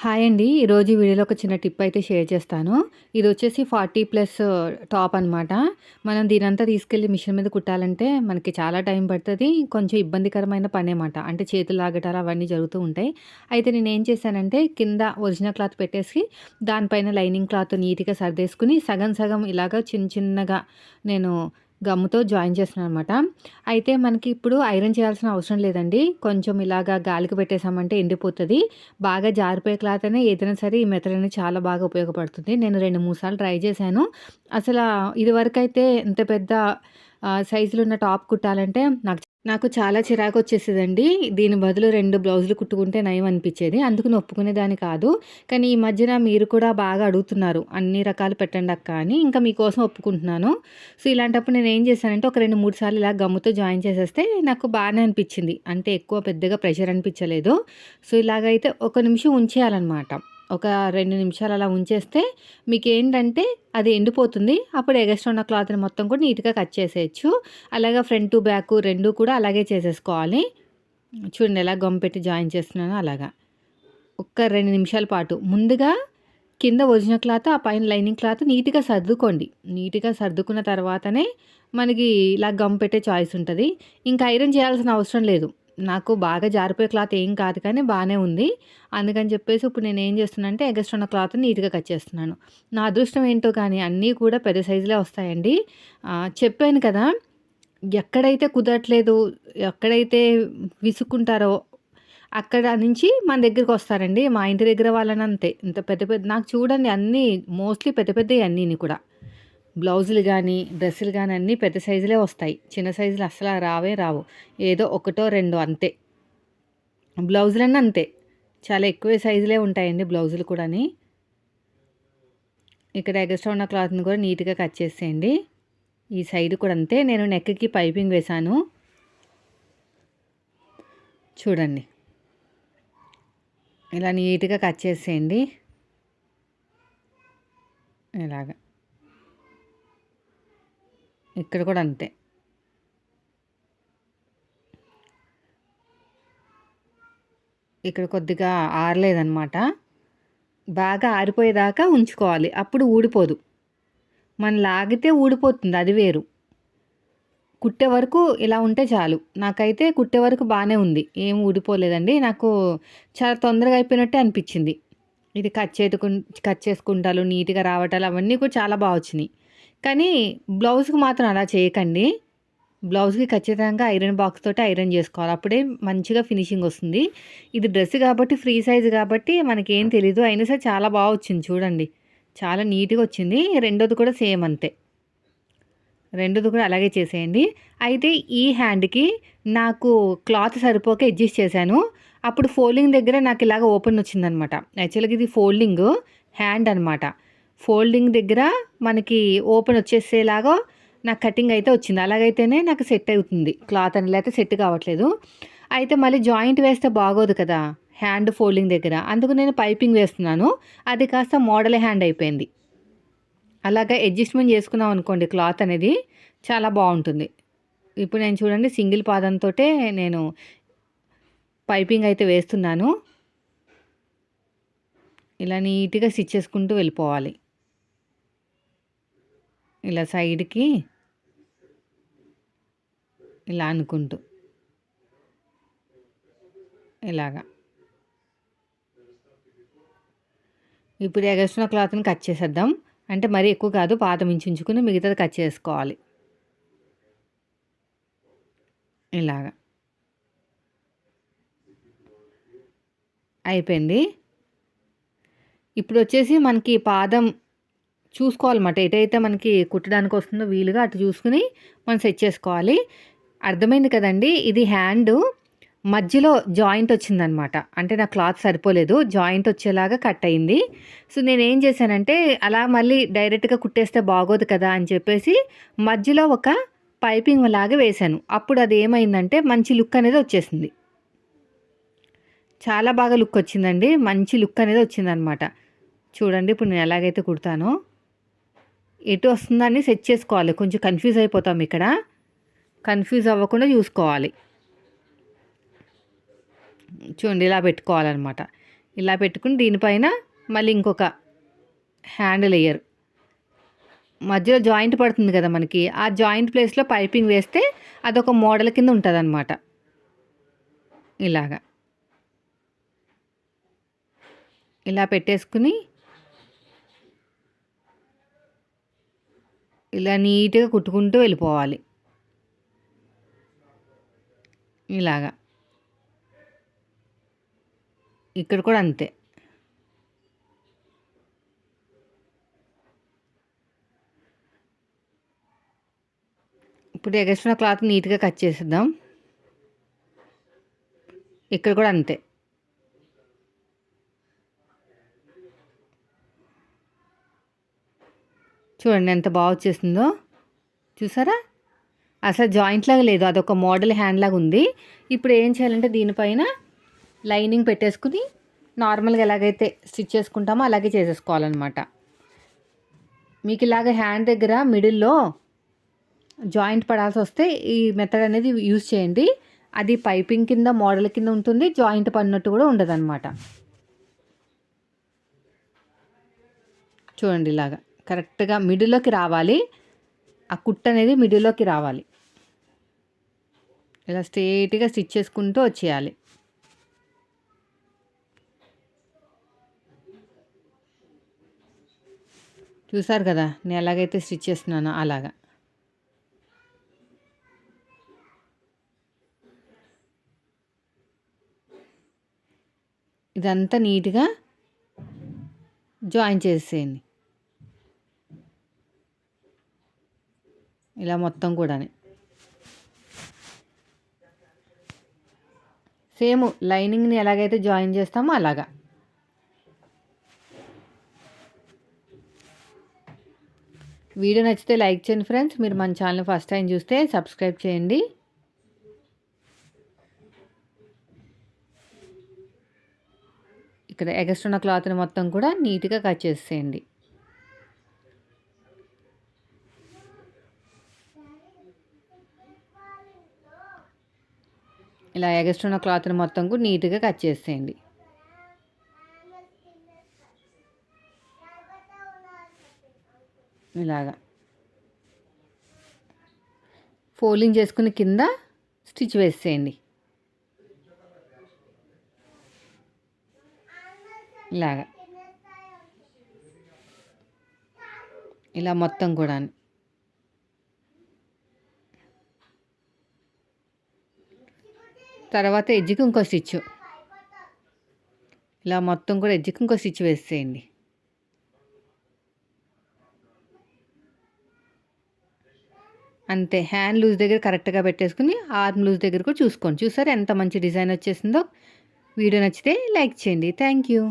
Hi అండి. ఈరోజు వీడియోలో ఒక చిన్న టిప్ అయితే షేర్ చేస్తాను. ఇదొచ్చేసి 40+ టాప్ అనమాట. మనం దీనంతా తీసుకెళ్ళి మిషన్ మీద కుట్టాలంటే మనకి చాలా టైం పడతది. కొంచెం ఇబ్బందికరమైన పనేమాట. అంటే చేతులు లాగటాలు అవన్నీ జరుగుతూ ఉంటాయి. అయితే నేనేం చేశానంటే కింద ఒరిజినల్ క్లాత్ పెట్టేసి దానిపైన లైనింగ్ క్లాత్ నీట్‌గా సర్దేసుకొని సగం సగం ఇలాగా చిన్నగా నేను గమ్ముతో జాయిన్ చేస్తున్నాననమాట. అయితే మనకి ఇప్పుడు ఐరన్ చేయాల్సిన అవసరం లేదండి. కొంచెం ఇలాగా గాలికి పెట్టేసామంటే ఎండిపోతది. బాగా జారిపోయే క్లాత్ అయినా ఏదైనా సరే ఈ మెథడ్ అనేది చాలా బాగా ఉపయోగపడుతుంది. నేను 2, 3 సార్లు ట్రై చేశాను. అసలా ఇదివరకైతే ఇంత పెద్ద సైజులో ఉన్న టాప్ కుట్టాలంటే నాకు చాలా చిరాకొచ్చేసేదండి. దీని బదులు 2 బ్లౌజులు కుట్టుకుంటే నయం అనిపిచ్చేది. అందుకని ఒప్పుకునేదాన్ని కాదు. కానీ ఈ మధ్యన మీరు కూడా బాగా అడుగుతున్నారు. అన్ని రకాలు పెట్టండి అక్క అని. ఇంకా మీకోసం ఒప్పుకుంటున్నాను. సో, ఇలాంటప్పుడు నేనేం చేశానంటే ఒక 2, 3 సార్లు ఇలా గమ్ముతో జాయిన్ చేసేస్తే నాకు బానే అనిపిచ్చింది. అంటే ఎక్కువ పెద్దగా ప్రెషర్ అనిపిచ్చలేదు. సో, ఇలాగైతే ఒక నిమిషం ఉంచేయాలనమాట. ఒక 2 నిమిషాలు అలా ఉంచేస్తే మీకేంటంటే అది ఎండిపోతుంది. అప్పుడు ఎగస్ట్రా ఉన్న క్లాత్‌ని మొత్తం కూడా నీట్‌గా కట్ చేసేయొచ్చు. అలాగా ఫ్రంట్ టు బ్యాక్ 2 కూడా అలాగే చేసేసుకోవాలి. చూడండి ఎలా గమ్ పెట్టి జాయిన్ చేస్తున్నానో అలాగా. ఒక్క 2 నిమిషాల పాటు ముందుగా కింద ఒరిజినల్ క్లాత్, ఆ పైన లైనింగ్ క్లాత్ నీట్‌గా సర్దుకోండి. నీట్‌గా సర్దుకున్న తర్వాతనే మనకి ఇలా గమ్ పెట్టే చాయిస్ ఉంటది. ఇంకా ఐరన్ చేయాల్సిన అవసరం లేదు. నాకు బాగా జారిపోయే క్లాత్ ఏం కాదు కానీ బానే ఉంది. అందుకని చెప్పేసి ఇప్పుడు నేనేం చేస్తున్నానంటే ఎగస్ట్రా ఉన్న క్లాత్‌ని నీట్‌గా కట్ చేస్తున్నాను. నా అదృష్టం ఏంటో కానీ అన్నీ కూడా పెద్ద సైజులే వస్తాయండి. చెప్పాను కదా! ఎక్కడైతే కుదరట్లేదు, ఎక్కడైతే విసుక్కుంటారో అక్కడ నుంచి మన దగ్గరికొస్తారండి. మా ఇంటి దగ్గర వాళ్ళని అంతే. ఇంత పెద్ద పెద్ద నాకు చూడండి అన్నీ మోస్ట్‌లీ పెద్ద పెద్దయి అన్నీని కూడా. బ్లౌజులు గానీ, డ్రెస్సులు గానీ అన్నీ పెద్ద సైజులే వస్తాయి. చిన్న సైజులు అస్సల రావే రావు. ఏదో ఒకటో రెండో అంతే. బ్లౌజులన్నీ అంతే. చాలా ఎక్కువ సైజులే ఉంటాయండి బ్లౌజులు కూడాని. ఇక్కడ ఎగస్ట్రా ఉన్న క్లాత్‌ని కూడా నీట్‌గా కట్ చేసేయండి. ఈ సైడ్ కూడా అంతే. నేను నెక్‌కి పైపింగ్ వేశాను. చూడండి. ఇలా నీట్‌గా కట్ చేసేయండి. ఇలాగ. ఇక్కడ కూడా అంతే. ఇక్కడ కొద్దిగా ఆరలేదనమాట. బాగా ఆరిపోయేదాకా ఉంచుకోవాలి. అప్పుడు ఊడిపోదు. మనం లాగితే ఊడిపోతుంది అది వేరు. కుట్టే వరకు ఇలా ఉంటే చాలు. నాకైతే కుట్టే వరకు బానే ఉంది. ఏం ఊడిపోలేదండి. నాకు చాలా తొందరగా అయిపోయినట్టే అనిపిచ్చింది. ఇది కట్ చేసుకుంటాలు నీట్‌గా రావటాలు అవన్నీ కూడా చాలా బా వచ్చినియి. కానీ బ్లౌజ్‌కి మాత్రం అలా చేయకండి. బ్లౌజ్‌కి ఖచ్చితంగా ఐరన్ బాక్స్ తోటి ఐరన్ జేసుకోవాలి. అప్పుడే మంచిగా ఫినిషింగ్ వస్తుంది. ఇది డ్రెస్ గాబట్టి ఫ్రీ సైజ్ గాబట్టి మనకేం తెలీదు. అయినా సరే చాలా బా వచ్చింది చూడండి. చాలా నీట్‌గా వచ్చింది. రెండోది కూడా సేమ్ అంతే. రెండోది కూడా అలాగే చేసేయండి. అయితే ఈ హ్యాండ్‌కి నాకు క్లాత్ సరిపోక అడ్జస్ట్ చేశాను. అప్పుడు ఫోల్డింగ్ దగ్గర నాకు ఇలాగ ఓపెన్ వచ్చిందనమాట. యాక్చువల్‌గా ఇది ఫోల్డింగ్ హ్యాండ్ అనమాట. ఫోల్డింగ్ దగ్గర మనకి ఓపెన్ వచ్చేసేలాగా నాకు కటింగ్ అయితే వచ్చింది. అలాగైతేనే నాకు సెట్ అవుతుంది క్లాత్ అని. లేకపోతే సెట్ కావట్లేదు. అయితే మళ్ళీ జాయింట్ వేస్తే బాగోదు కదా! హ్యాండ్ ఫోల్డింగ్ దగ్గర. అందుకు నేను పైపింగ్ వేస్తున్నాను. అది కాస్త మోడల్ హ్యాండ్ అయిపోయింది. అలాగా అడ్జస్ట్‌మెంట్ చేసుకున్నాం అనుకోండి క్లాత్ అనేది చాలా బావుంటుంది. ఇప్పుడు నేను చూడండి సింగిల్ పాదంతోటే నేను పైపింగ్ అయితే వేస్తున్నాను. ఇలా నీట్‌గా స్టిచ్ చేసుకుంటూ వెళ్ళిపోవాలి. ఇలా సైడ్‌కి ఇలా అనుకుంటూ. ఇలాగా. ఇప్పుడు ఎగస్ట్రా క్లాత్‌ని కట్ చేసేద్దాం. అంటే మరీ ఎక్కువ కాదు. పాదం ఇంచు ఉంచుకొని మిగతాది కట్ చేసుకోవాలి. ఇలాగ. అయిపోయింది. ఇప్పుడొచ్చేసి మనకి పాదం చూసుకోవాలన్నమాట. ఎటైతే మనకి కుట్టడానికి వస్తుందో వీలుగా అటు చూసుకొని మనం సెట్ చేసుకోవాలి. అర్థమైంది కదండీ! ఇది హ్యాండు మధ్యలో జాయింట్ వచ్చిందనమాట. అంటే నాకు క్లాత్ సరిపోలేదు. జాయింట్ వచ్చేలాగా కట్ అయింది. సో, నేనేం చేశానంటే అలా మళ్ళీ డైరెక్ట్‌గా కుట్టేస్తే బాగోదు కదా! అని చెప్పేసి మధ్యలో ఒక పైపింగ్ లాగా వేశాను. అప్పుడు అదేమైందంటే మంచి లుక్ అనేది వచ్చేసింది. చాలా బాగా లుక్ వచ్చిందండి. మంచి లుక్ అనేది వచ్చిందనమాట. చూడండి ఇప్పుడు నేను ఎలాగైతే కుడతానో. ఎటు వస్తుందని సెట్ చేసుకోవాలి. కొంచెం కన్‌ఫ్యూజ్ అయిపోతాం ఇక్కడ. కన్‌ఫ్యూజ్ అవ్వకుండా చూసుకోవాలి. చూడండి ఇలా పెట్టుకోవాలనమాట. ఇలా పెట్టుకుని దీనిపైన మళ్ళీ ఇంకొక హ్యాండ్ లేయర్ మధ్యలో జాయింట్ పడుతుంది కదా మనకి, ఆ జాయింట్ ప్లేస్లో పైపింగ్ వేస్తే అదొక మోడల్ కింద ఉంటుందన్నమాట. ఇలాగా ఇలా పెట్టేసుకుని ఇలా నీట్గా కుట్టుకుంటూ వెళ్ళిపోవాలి. ఇలాగా ఇక్కడ కూడా అంతే. ఇప్పుడు ఎగస్ట్రా క్లాత్ నీట్గా కట్ చేసేద్దాం. ఇక్కడ కూడా అంతే. చూడండి ఎంత బాగా వచ్చేసిందో, చూసారా? అసలు జాయింట్ లాగా లేదు, అదొక మోడల్ హ్యాండ్ లాగా ఉంది. ఇప్పుడు ఏం చేయాలంటే దీనిపైన లైనింగ్ పెట్టేసుకుని నార్మల్గా ఎలాగైతే స్టిచ్ చేసుకుంటామో అలాగే చేసేసుకోవాలన్నమాట. మీకు ఇలాగ హ్యాండ్ దగ్గర మిడిల్లో జాయింట్ పడాల్సి వస్తే ఈ మెథడ్ అనేది యూజ్ చేయండి. అది పైపింగ్ కింద మోడల్ కింద ఉంటుంది, జాయింట్ పడినట్టు కూడా ఉండదు అనమాట. చూడండి ఇలాగా కరెక్ట్గా మిడిల్లోకి రావాలి, ఆ కుట్ అనేది మిడిల్లోకి రావాలి. ఇలా స్ట్రేట్గా స్టిచ్ చేసుకుంటూ వచ్చేయాలి. చూసారు కదా నేను ఎలాగైతే స్టిచ్ చేస్తున్నానో అలాగా. ఇదంతా నీట్గా జాయిన్ చేసేయండి ఇలా మొత్తం కూడా. సేమ్ లైనింగ్ని ఎలాగైతే జాయిన్ చేస్తామో అలాగా. వీడియో నచ్చితే లైక్ చేయండి ఫ్రెండ్స్. మీరు మన ఛానల్ ఫస్ట్ టైం చూస్తే సబ్స్క్రైబ్ చేయండి. ఇక్కడ ఎగస్ట్రా ఉన్న క్లాత్ని మొత్తం కూడా నీట్గా కట్ చేసేయండి. ఇలా ఎగస్ట్రా ఉన్న క్లాత్ని మొత్తం కూడా నీట్గా కట్ చేసేయండి. ఇలాగా ఫోల్డింగ్ చేసుకుని కింద స్టిచ్ వేసేయండి. ఇలాగా ఇలా మొత్తం కూడా. తర్వాత ఎడ్జ్కి ఇంకో స్టిచ్, ఇలా మొత్తం కూడా ఎడ్జ్కి ఇంకో స్టిచ్ వేసేయండి. అంతే. హ్యాండ్ లూజ్ దగ్గర కరెక్ట్గా పెట్టేసుకుని ఆర్మ్ లూజ్ దగ్గర కూడా చూసుకోండి. చూసారా ఎంత మంచి డిజైన్ వచ్చేసిందో. వీడియో నచ్చితే లైక్ చేయండి. Thank you.